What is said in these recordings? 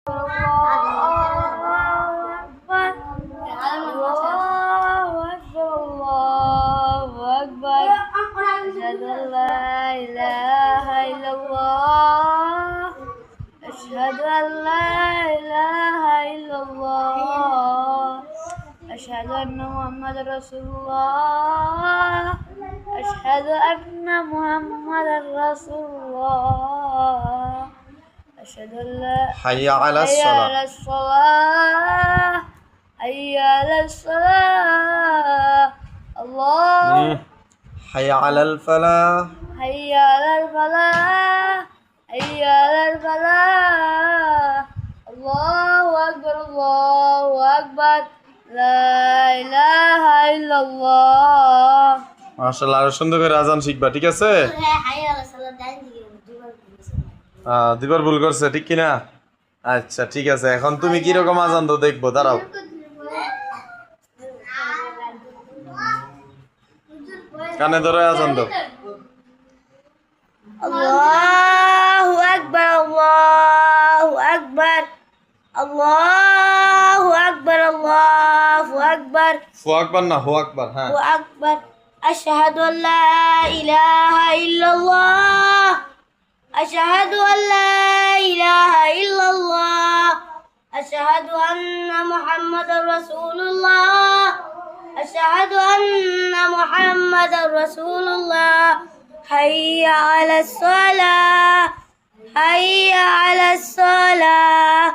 أشهد أن لا إله إلا الله أشهد أن محمد رسول الله أشهد أن محمد رسول الله أشهد أن لا حي على الصلاة الصلاة حي على الصلاة الله حي على الفلاح حي على الفلاح حي على الفلاح الله أكبر الله أكبر لا إله إلا الله মাশাআল্লাহ আরো সুন্দর করে আজান শিখবা ঠিক আছে দুবার ভুল করছে ঠিক কিনা আচ্ছা ঠিক আছে এখন তুমি কি রকম আজান দাও দেখবো দাঁড়াও কানে ধরে আজান দাও الله أكبر الله أكبر الله أكبر الله أكبر হু আকবার না হু আকবার হ্যাঁ الله أكبر أشهد أن لا إله إلا الله أشهد أن لا إله إلا الله أشهد أن محمد رسول الله أشهد أن محمد رسول الله حي على الصلاة حي على الصلاة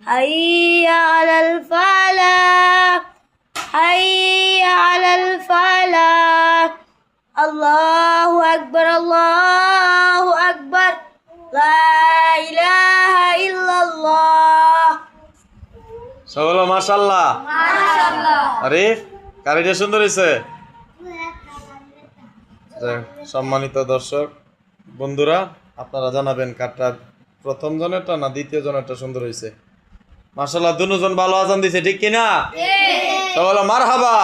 حي على الفلاح حي على الفلاح الله أكبر الله أكبر لا إله إلا الله সকলে মাশাআল্লাহ মাশাআল্লাহ আরে কারিটা সুন্দর হয়েছে সম্মানিত দর্শক বন্ধুরা আপনারা জানাবেন কারটা প্রথম জনেরটা না দ্বিতীয় জনেরটা সুন্দর হয়েছে মাশাআল্লাহ দুজন ভালো আজান দিছে ঠিক কিনা সকলে মারহাবা